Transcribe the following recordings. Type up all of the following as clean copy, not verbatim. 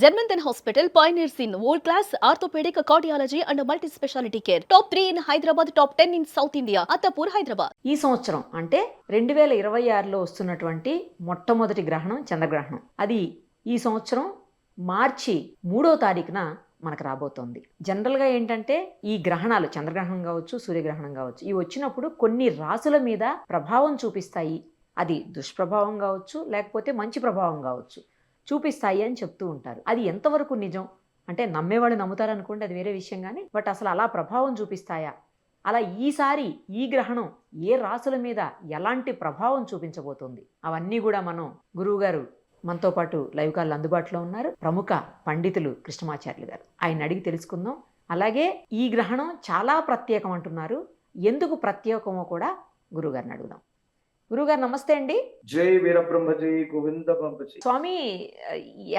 Germanton Hospital pioneers in world-class orthopedic, cardiology and multi-specialty care. Top 3 in Hyderabad, top 10 in South India. Attapur, Hyderabad. ఈ సంవత్సరం అంటే 2026లో వస్తున్నటువంటి మొట్టమొదటి గ్రహణం చంద్రగ్రహణం. అది ఈ సంవత్సరం మార్చి 3వ తారీఖున మనకు రాబోతోంది. జనరల్గా ఏంటంటే ఈ గ్రహణాలు చంద్రగ్రహణం కావచ్చు, సూర్యగ్రహణం కావచ్చు, ఇవి వచ్చినప్పుడు కొన్ని రాసుల మీద ప్రభావం చూపిస్తాయి. అది దుష్ప్రభావం కావచ్చు, లేకపోతే మంచి ప్రభావం కావచ్చు, చూపిస్తాయి అని చెప్తూ ఉంటారు. అది ఎంతవరకు నిజం అంటే నమ్మేవాళ్ళు నమ్ముతారు అనుకోండి, అది వేరే విషయం. కానీ బట్ అసలు అలా ప్రభావం చూపిస్తాయా, అలా ఈసారి ఈ గ్రహణం ఏ రాసుల మీద ఎలాంటి ప్రభావం చూపించబోతోంది, అవన్నీ కూడా మనం గురువుగారు మనతో పాటు లైవ్ కాల్ అందుబాటులో ఉన్నారు, ప్రముఖ పండితులు కృష్ణమాచార్యులు గారు. ఆయన అడిగి తెలుసుకుందాం. అలాగే ఈ గ్రహణం చాలా ప్రత్యేకం అంటున్నారు, ఎందుకు ప్రత్యేకమో కూడా గురువుగారిని అడుగుదాం. గురుగారు నమస్తే అండి. జై వీరబ్రహ్మజీ గోవింద బాబజీ. స్వామి,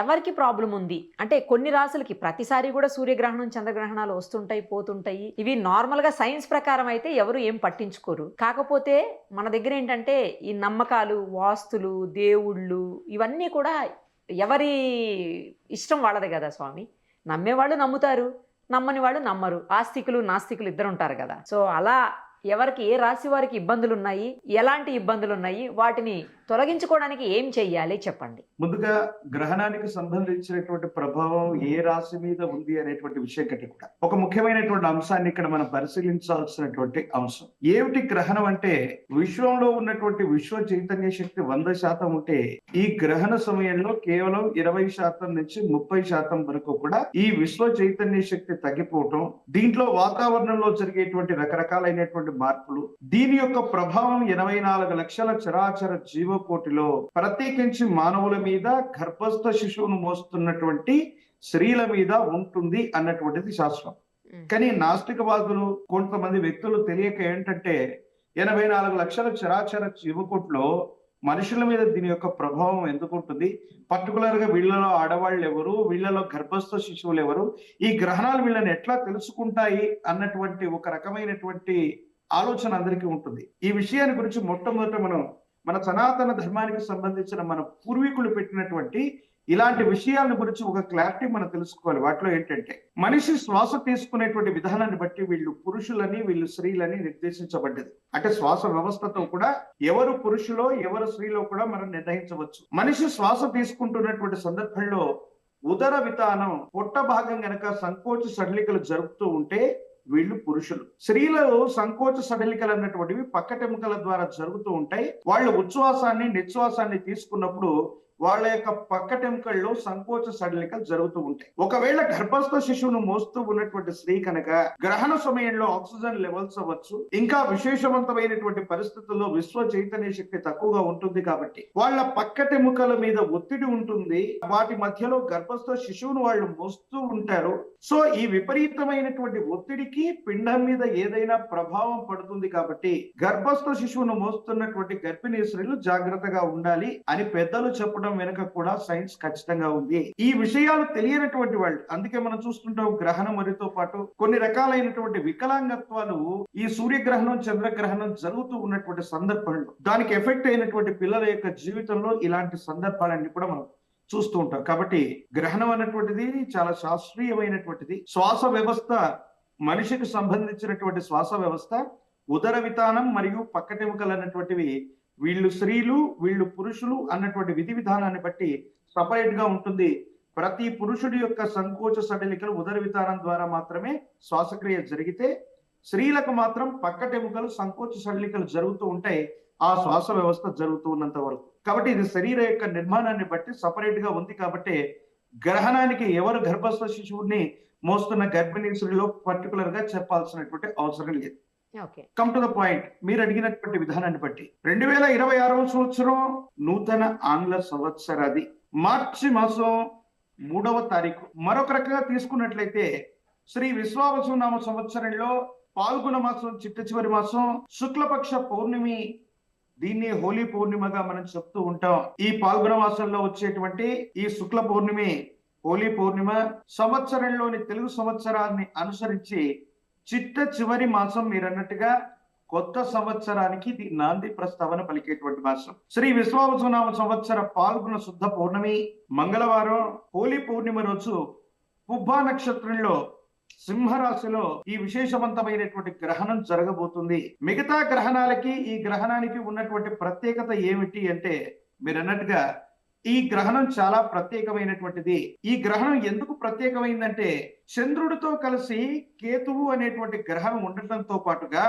ఎవరికి ప్రాబ్లం ఉంది అంటే కొన్ని రాసులకి ప్రతిసారి కూడా సూర్యగ్రహణం చంద్రగ్రహణాలు వస్తుంటాయి పోతుంటాయి. ఇవి నార్మల్ గా సైన్స్ ప్రకారం అయితే ఎవరు ఏం పట్టించుకోరు. కాకపోతే మన దగ్గర ఏంటంటే ఈ నమ్మకాలు, వాస్తులు, దేవుళ్ళు ఇవన్నీ కూడా ఎవరి ఇష్టం వాళ్ళదే కదా స్వామి. నమ్మేవాళ్ళు నమ్ముతారు, నమ్మని వాళ్ళు నమ్మరు. ఆస్తికులు నాస్తికులు ఇద్దరు ఉంటారు కదా. సో అలా ఎవరికి ఏ రాశి వారికి ఇబ్బందులు ఉన్నాయి, ఎలాంటి ఇబ్బందులు ఉన్నాయి, వాటిని తొలగించుకోవడానికి ఏం చెయ్యాలి చెప్పండి. ముందుగా గ్రహణానికి సంబంధించినటువంటి ప్రభావం ఏ రాశి మీద ఉంది అనేటువంటి విషయం కంటే కూడా ఒక ముఖ్యమైనటువంటి అంశాన్ని ఇక్కడ మనం పరిశీలించాల్సినటువంటి అంశం ఏమిటి. గ్రహణం అంటే విశ్వంలో ఉన్నటువంటి విశ్వ చైతన్య శక్తి 100% ఉంటే ఈ గ్రహణ సమయంలో కేవలం 20% నుంచి 30% వరకు కూడా ఈ విశ్వ చైతన్య శక్తి తగ్గిపోవటం, దీంట్లో వాతావరణంలో జరిగేటువంటి రకరకాలైనటువంటి మార్పులు, దీని యొక్క ప్రభావం 84 లక్షల చరాచర జీవకోటిలో ప్రత్యేకించి మానవుల మీద, గర్భస్థ శిశువును మోస్తున్నటువంటి స్త్రీల మీద ఉంటుంది అన్నటువంటిది శాస్త్రం. కానీ నాస్తికవాదులు కొంతమంది వ్యక్తులు తెలియక ఏంటంటే 84 లక్షల చరాచర జీవకోటిలో మనుషుల మీద దీని యొక్క ప్రభావం ఎందుకు ఉంటుంది, పర్టికులర్ గా వీళ్ళలో ఆడవాళ్ళు ఎవరు, వీళ్ళలో గర్భస్థ శిశువులు ఎవరు, ఈ గ్రహణాలు వీళ్ళని ఎట్లా తెలుసుకుంటాయి అన్నటువంటి ఒక రకమైనటువంటి ఆలోచన అందరికీ ఉంటుంది. ఈ విషయాన్ని గురించి మొట్టమొదట మన సనాతన ధర్మానికి సంబంధించిన మన పూర్వీకులు పెట్టినటువంటి ఇలాంటి విషయాల గురించి ఒక క్లారిటీ మనం తెలుసుకోవాలి. వాటిలో ఏంటంటే మనిషి శ్వాస తీసుకునేటువంటి విధానాన్ని బట్టి వీళ్ళు పురుషులని వీళ్ళు స్త్రీలని నిర్దేశించబడ్డది. అంటే శ్వాస వ్యవస్థతో కూడా ఎవరు పురుషులో ఎవరు స్త్రీలో కూడా మనం నిర్ణయించవచ్చు. మనిషి శ్వాస తీసుకుంటున్నటువంటి సందర్భంలో ఉదర వితానం, పొట్ట భాగం గనక సంకోచ సడలికలు జరుపుతూ ఉంటే వీళ్ళు పురుషులు. స్త్రీలలో సంకోచ సడలికలు అన్నటువంటివి పక్కటెముకల ద్వారా జరుగుతూ ఉంటాయి. వాళ్ళు ఉచ్ఛ్వాసాన్ని నిశ్వాసాన్ని తీసుకున్నప్పుడు వాళ్ళ యొక్క పక్కటెముకల్లో సంకోచ సడలికలు జరుగుతూ ఉంటాయి. ఒకవేళ గర్భస్థ శిశువును మోస్తూ ఉన్నటువంటి స్త్రీ కనుక గ్రహణ సమయంలో ఆక్సిజన్ లెవెల్స్ అవ్వచ్చు, ఇంకా విశేషవంతమైనటువంటి పరిస్థితుల్లో విశ్వ చైతన్య శక్తి తక్కువగా ఉంటుంది కాబట్టి వాళ్ళ పక్కటెముకల మీద ఒత్తిడి ఉంటుంది. వాటి మధ్యలో గర్భస్థ శిశువును వాళ్ళు మోస్తూ ఉంటారు. సో ఈ విపరీతమైనటువంటి ఒత్తిడికి పిండం మీద ఏదైనా ప్రభావం పడుతుంది కాబట్టి గర్భస్థ శిశువును మోస్తున్నటువంటి గర్భిణీ స్త్రీలు జాగ్రత్తగా ఉండాలి అని పెద్దలు చెప్పడం వెనుక కూడా సైన్స్ ఖచ్చితంగా ఉంది. ఈ విషయాలు తెలియనటువంటి వాళ్ళు, అందుకే మనం చూస్తుంటాం గ్రహణం మరితో పాటు కొన్ని రకాలైనటువంటి వికలాంగత్వాలు ఈ సూర్యగ్రహణం చంద్రగ్రహణం జరుగుతూ ఉన్నటువంటి సందర్భంలో దానికి ఎఫెక్ట్ అయినటువంటి పిల్లల యొక్క జీవితంలో ఇలాంటి సందర్భాలన్నీ కూడా మనం చూస్తూ ఉంటాం. కాబట్టి గ్రహణం అన్నటువంటిది చాలా శాస్త్రీయమైనటువంటిది. శ్వాస వ్యవస్థ, మనిషికి సంబంధించినటువంటి శ్వాస వ్యవస్థ, ఉదర వితానం మరియు పక్కటెముకలు అన్నటువంటివి వీళ్ళు స్త్రీలు వీళ్ళు పురుషులు అన్నటువంటి విధి విధానాన్ని బట్టి సపరేట్ గా ఉంటుంది. ప్రతి పురుషుడి యొక్క సంకోచ సడలికలు ఉదర వితానం ద్వారా మాత్రమే శ్వాసక్రియ జరిగితే, స్త్రీలకు మాత్రం పక్కటెముకలు సంకోచ సడలికలు జరుగుతూ ఉంటాయి ఆ శ్వాస వ్యవస్థ జరుగుతూ ఉన్నంత వరకు. కాబట్టి ఇది శరీర యొక్క నిర్మాణాన్ని బట్టి సపరేట్ గా ఉంది. కాబట్టి గ్రహణానికి ఎవరు గర్భస్థ శిశువుని మోస్తున్న గర్భిణీ స్త్రీలో పర్టికులర్ గా చెప్పాల్సినటువంటి అవసరం లేదు. Come to the point. మీరు అడిగినటువంటి విధానాన్ని బట్టి 2026వ సంవత్సరం నూతన ఆంగ్ల సంవత్సరాది మార్చి మాసం 3వ తారీఖు. మరొక రకంగా తీసుకున్నట్లయితే శ్రీ విశ్వావసునామ సంవత్సరంలో పాల్గొన మాసం చిట్ట చివరి మాసం శుక్లపక్ష పౌర్ణమి, దీన్ని హోలీ పౌర్ణిమగా మనం చెప్తూ ఉంటాం. ఈ పాల్గొన మాసంలో వచ్చేటువంటి ఈ శుక్ల పౌర్ణమి హోలీ పౌర్ణిమ సంవత్సరంలోని తెలుగు సంవత్సరాన్ని అనుసరించి చిట్ట చివరి మాసం. మీరన్నట్టుగా కొత్త సంవత్సరానికి ఇది నాంది ప్రస్తావన పలికేటువంటి మాసం. శ్రీ విశ్వావసునామ సంవత్సర పాల్గొన శుద్ధ పౌర్ణమి మంగళవారం హోలీ పూర్ణిమ రోజు పుబ్బా నక్షత్రంలో సింహరాశిలో ఈ విశేషవంతమైనటువంటి గ్రహణం జరగబోతుంది. మిగతా గ్రహణాలకి ఈ గ్రహణానికి ఉన్నటువంటి ప్రత్యేకత ఏమిటి అంటే, మీరు అన్నట్టుగా ఈ గ్రహణం చాలా ప్రత్యేకమైనటువంటిది. ఈ గ్రహణం ఎందుకు ప్రత్యేకమైందంటే, చంద్రుడితో కలిసి కేతువు అనేటువంటి గ్రహణం ఉండటంతో పాటుగా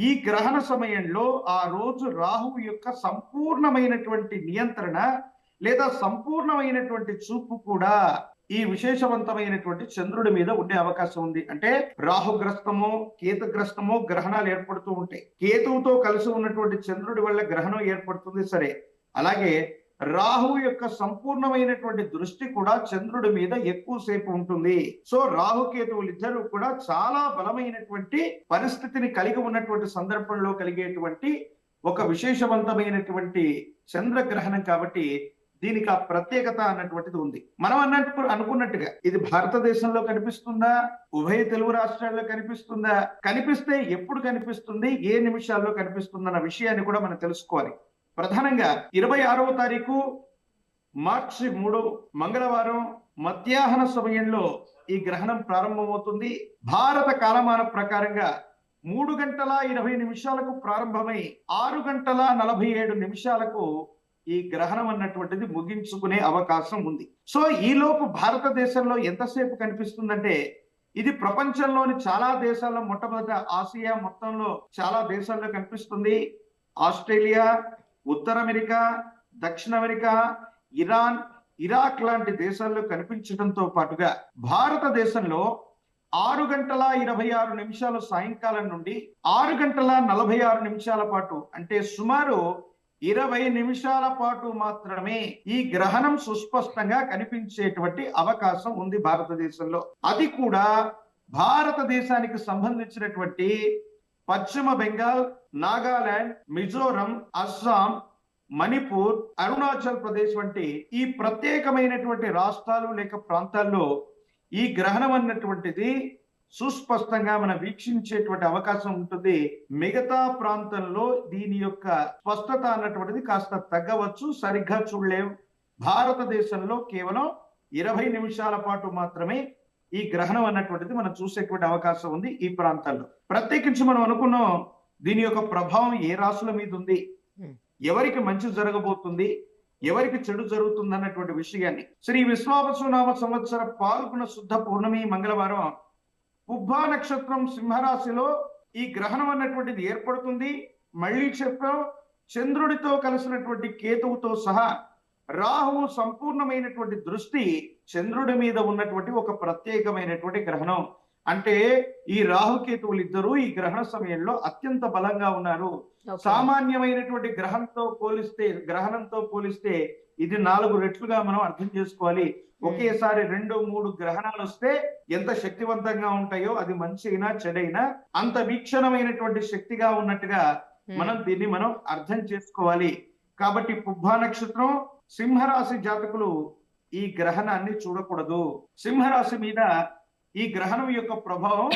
ఈ గ్రహణ సమయంలో ఆ రోజు రాహువు యొక్క సంపూర్ణమైనటువంటి నియంత్రణ లేదా సంపూర్ణమైనటువంటి చూపు కూడా ఈ విశేషవంతమైనటువంటి చంద్రుడి మీద ఉండే అవకాశం ఉంది. అంటే రాహుగ్రస్తమో కేతుగ్రస్తమో గ్రహణాలు ఏర్పడుతూ ఉంటాయి. కేతువుతో కలిసి ఉన్నటువంటి చంద్రుడి వల్ల గ్రహణం ఏర్పడుతుంది సరే, అలాగే రాహు యొక్క సంపూర్ణమైనటువంటి దృష్టి కూడా చంద్రుడి మీద ఎక్కువసేపు ఉంటుంది. సో రాహుకేతువులు ఇద్దరు కూడా చాలా బలమైనటువంటి పరిస్థితిని కలిగి ఉన్నటువంటి సందర్భంలో కలిగేటువంటి ఒక విశేషవంతమైనటువంటి చంద్రగ్రహణం కాబట్టి దీనికి ఆ ప్రత్యేకత అన్నటువంటిది ఉంది. మనం అనుకున్నట్టుగా ఇది భారతదేశంలో కనిపిస్తుందా, ఉభయ తెలుగు రాష్ట్రాల్లో కనిపిస్తుందా, కనిపిస్తే ఎప్పుడు కనిపిస్తుంది, ఏ నిమిషాల్లో కనిపిస్తుంది అన్న విషయాన్ని కూడా మనం తెలుసుకోవాలి. ప్రధానంగా 26వ తారీఖు మార్చి 3 మంగళవారం మధ్యాహ్న సమయంలో ఈ గ్రహణం ప్రారంభమవుతుంది. భారత కాలమాన ప్రకారంగా 3:20 ప్రారంభమై 6:47 ఈ గ్రహణం అన్నటువంటిది ముగించుకునే అవకాశం ఉంది. సో ఈ లోపు భారతదేశంలో ఎంతసేపు కనిపిస్తుందంటే, ఇది ప్రపంచంలోని చాలా దేశాల్లో మొట్టమొదట ఆసియా మొత్తంలో చాలా దేశాల్లో కనిపిస్తుంది. ఆస్ట్రేలియా, ఉత్తర అమెరికా, దక్షిణ అమెరికా, ఇరాన్, ఇరాక్ లాంటి దేశాల్లో కనిపించడంతో పాటుగా భారతదేశంలో 6:26 సాయంకాలం నుండి 6:46 పాటు, అంటే సుమారు 20 నిమిషాల పాటు మాత్రమే ఈ గ్రహణం సుస్పష్టంగా కనిపించేటువంటి అవకాశం ఉంది భారతదేశంలో. అది కూడా భారతదేశానికి సంబంధించినటువంటి పశ్చిమ బెంగాల్, నాగాలాండ్, మిజోరం, అస్సాం, మణిపూర్, అరుణాచల్ ప్రదేశ్ వంటి ఈ ప్రత్యేకమైనటువంటి రాష్ట్రాలు లేక ప్రాంతాల్లో ఈ గ్రహణం అన్నటువంటిది సుస్పష్టంగా మనం వీక్షించేటువంటి అవకాశం ఉంటుంది. మిగతా ప్రాంతంలో దీని యొక్క స్పష్టత అన్నటువంటిది కాస్త తగ్గవచ్చు, సరిగ్గా చూడలేము. భారతదేశంలో కేవలం 20 నిమిషాల పాటు మాత్రమే ఈ గ్రహణం అన్నటువంటిది మనం చూసేటువంటి అవకాశం ఉంది ఈ ప్రాంతాల్లో. ప్రత్యేకించి మనం అనుకున్నాం దీని యొక్క ప్రభావం ఏ రాశుల మీద ఉంది, ఎవరికి మంచి జరగబోతుంది, ఎవరికి చెడు జరుగుతుంది అన్నటువంటి విషయాన్ని. శ్రీ విశ్వావసునామ సంవత్సర పాల్గొన శుద్ధ పౌర్ణమి మంగళవారం పుబ్బా నక్షత్రం సింహరాశిలో ఈ గ్రహణం అన్నటువంటిది ఏర్పడుతుంది. మళ్ళీ చెప్పాం, చంద్రుడితో కలిసినటువంటి కేతువుతో సహా రాహువు సంపూర్ణమైనటువంటి దృష్టి చంద్రుడి మీద ఉన్నటువంటి ఒక ప్రత్యేకమైనటువంటి గ్రహణం. అంటే ఈ రాహుకేతువులు ఇద్దరు ఈ గ్రహణ సమయంలో అత్యంత బలంగా ఉన్నారు. సామాన్యమైనటువంటి గ్రహణంతో పోలిస్తే ఇది 4 రెట్లుగా మనం అర్థం చేసుకోవాలి. ఒకేసారి 2-3 గ్రహణాలు వస్తే ఎంత శక్తివంతంగా ఉంటాయో, అది మంచి అయినా చెడైనా అంత వీక్షణమైనటువంటి శక్తిగా ఉన్నట్టుగా దీన్ని మనం అర్థం చేసుకోవాలి. కాబట్టి పుబ్బా నక్షత్రం సింహరాశి జాతకులు ఈ గ్రహణాన్ని చూడకూడదు. సింహరాశి మీద ఈ గ్రహణం యొక్క ప్రభావం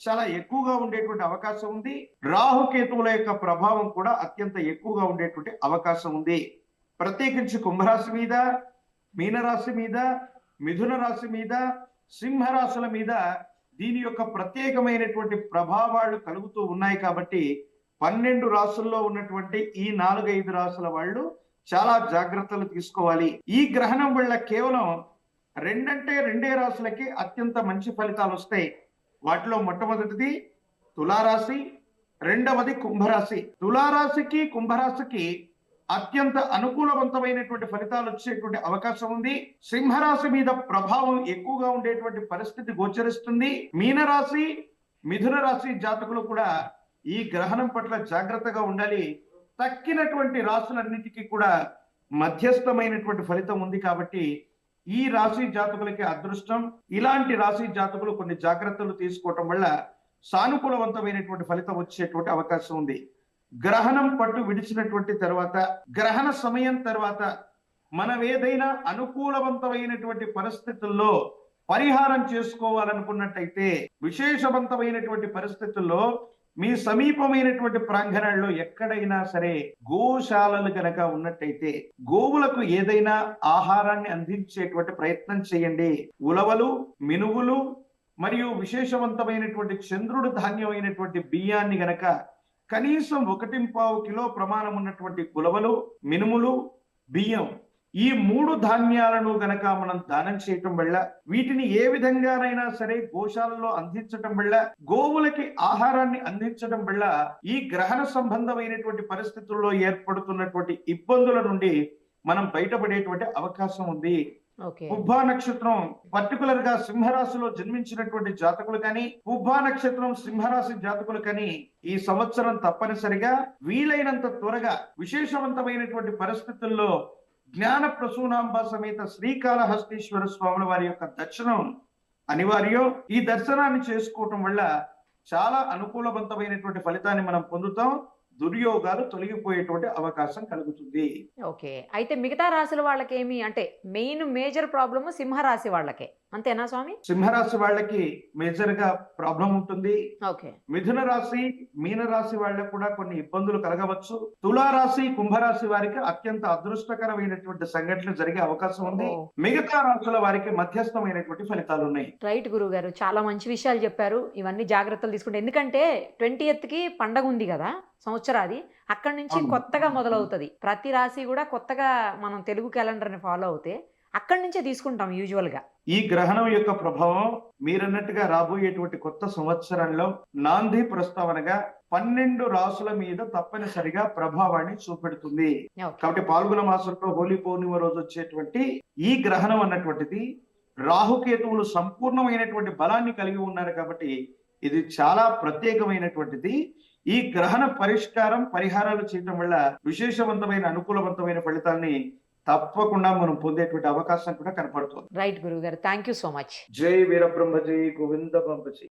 చాలా ఎక్కువగా ఉండేటువంటి అవకాశం ఉంది. రాహుకేతువుల యొక్క ప్రభావం కూడా అత్యంత ఎక్కువగా ఉండేటువంటి అవకాశం ఉంది. ప్రత్యేకించి కుంభరాశి మీద, మీనరాశి మీద, మిథున రాశి మీద, సింహరాశుల మీద దీని యొక్క ప్రత్యేకమైనటువంటి ప్రభావాలు కలుగుతూ ఉన్నాయి. కాబట్టి 12 రాశుల్లో ఉన్నటువంటి ఈ 4-5 రాశుల వాళ్ళు చాలా జాగ్రత్తలు తీసుకోవాలి. ఈ గ్రహణం వల్ల కేవలం 2 రాశులకి అత్యంత మంచి ఫలితాలు వస్తాయి. వాటిలో మొట్టమొదటిది తులారాశి, రెండవది కుంభరాశి. తులారాశికి కుంభరాశికి అత్యంత అనుకూలవంతమైనటువంటి ఫలితాలు వచ్చేటువంటి అవకాశం ఉంది. సింహరాశి మీద ప్రభావం ఎక్కువగా ఉండేటువంటి పరిస్థితి గోచరిస్తుంది. మీనరాశి, మిథున రాశి జాతకులు కూడా ఈ గ్రహణం పట్ల జాగ్రత్తగా ఉండాలి. తక్కినటువంటి రాశులన్నిటికీ కూడా మధ్యస్థమైనటువంటి ఫలితం ఉంది. కాబట్టి ఈ రాశి జాతకులకి అదృష్టం. ఇలాంటి రాశి జాతకులు కొన్ని జాగ్రత్తలు తీసుకోవటం వల్ల సానుకూలవంతమైనటువంటి ఫలితం వచ్చేటువంటి అవకాశం ఉంది. గ్రహణం పట్టు విడిచినటువంటి తర్వాత, గ్రహణ సమయం తర్వాత మనం ఏదైనా అనుకూలవంతమైనటువంటి పరిస్థితుల్లో పరిహారం చేసుకోవాలనుకున్నట్టయితే, విశేషవంతమైనటువంటి పరిస్థితుల్లో మీ సమీపమైనటువంటి ప్రాంగణాల్లో ఎక్కడైనా సరే గోశాలలు గనక ఉన్నట్టయితే గోవులకు ఏదైనా ఆహారాన్ని అందించేటువంటి ప్రయత్నం చేయండి. ఉలవలు, మినువులు మరియు విశేషవంతమైనటువంటి చంద్రుడు ధాన్యమైనటువంటి బియ్యాన్ని గనక కనీసం 1.25 కిలో ప్రమాణం ఉన్నటువంటి ఉలవలు, మినుములు, బియ్యం, ఈ 3 ధాన్యాలను గనక మనం దానం చేయటం వల్ల, వీటిని ఏ విధంగానైనా సరే గోశాలలో అందించటం వల్ల, గోవులకి ఆహారాన్ని అందించడం వల్ల ఈ గ్రహణ సంబంధమైనటువంటి పరిస్థితుల్లో ఏర్పడుతున్నటువంటి ఇబ్బందుల నుండి మనం బయటపడేటువంటి అవకాశం ఉంది. ఓకే. పుబ్బా నక్షత్రం పర్టికులర్ గా సింహరాశిలో జన్మించినటువంటి జాతకులు కానీ, పుబ్బా నక్షత్రం సింహరాశి జాతకులు కానీ ఈ సంవత్సరం తప్పనిసరిగా వీలైనంత త్వరగా విశేషవంతమైనటువంటి పరిస్థితుల్లో జ్ఞాన ప్రసూనాంబ సమేత శ్రీకాళహస్తీశ్వర స్వాముల వారి యొక్క దర్శనం అనివార్యం. ఈ దర్శనాన్ని చేసుకోవటం వల్ల చాలా అనుకూలవంతమైనటువంటి ఫలితాన్ని మనం పొందుతాం. దుర్యోగాలు తొలగిపోయేటువంటి అవకాశం కలుగుతుంది. ఓకే. అయితే మిగతా రాశుల వాళ్ళకి ఏమి అంటే మెయిన్ మేజర్ ప్రాబ్లమ్ సింహరాశి వాళ్ళకే అంతేనా స్వామి? సింహరాశి వాళ్ళకి మేజర్ గా ప్రాబ్లం ఉంటుంది. ఓకే. మిథున రాశి, మీన రాశి వాళ్ళకు కూడా కొన్ని ఇబ్బందులు కలగవచ్చు. తులారాశి, కుంభరాశి వారికి అత్యంత అదృష్టకరమైనటువంటి సంఘటనలు జరిగే అవకాశం ఉంది. ఓ. మిగతా రాశుల వారికి మధ్యస్థమైనటువంటి ఫలితాలు ఉన్నాయి. రైట్ గురువు గారు, చాలా మంచి విషయాలు చెప్పారు. ఇవన్నీ జాగ్రత్తలు తీసుకుంటే, ఎందుకంటే 20th కి పండగ ఉంది కదా సంవత్సరాది, అక్కడి నుంచి అవును. కొత్తగా మొదలవుతుంది. ప్రతి రాశి కూడా కొత్తగా మనం తెలుగు క్యాలెండర్ని ఫాలో అవుతే అక్కడి నుంచే తీసుకుంటాం యూజువల్ గా. ఈ గ్రహణం యొక్క ప్రభావం మీరన్నట్టుగా రాబోయేటువంటి కొత్త సంవత్సరంలో నాంది ప్రస్తావనగా 12 రాసుల మీద తప్పనిసరిగా ప్రభావాన్ని చూపెడుతుంది. ఓకే. కాబట్టి పాల్గొన మాసంలో హోలీ పౌర్ణిమ రోజు వచ్చేటువంటి ఈ గ్రహణం అన్నటువంటిది రాహుకేతువులు సంపూర్ణమైనటువంటి బలాన్ని కలిగి ఉన్నారు కాబట్టి ఇది చాలా ప్రత్యేకమైనటువంటిది. ఈ గ్రహణ పరిహారాలు చేయడం వల్ల విశేషవంతమైన అనుకూలవంతమైన ఫలితాన్ని తప్పకుండా మనం పొందేటువంటి అవకాశం కూడా కనపడుతుంది. రైట్ గురువు గారు, థ్యాంక్ యూ సో మచ్. జై వీరబ్రహ్మ, జై గోవింద బాబజీ.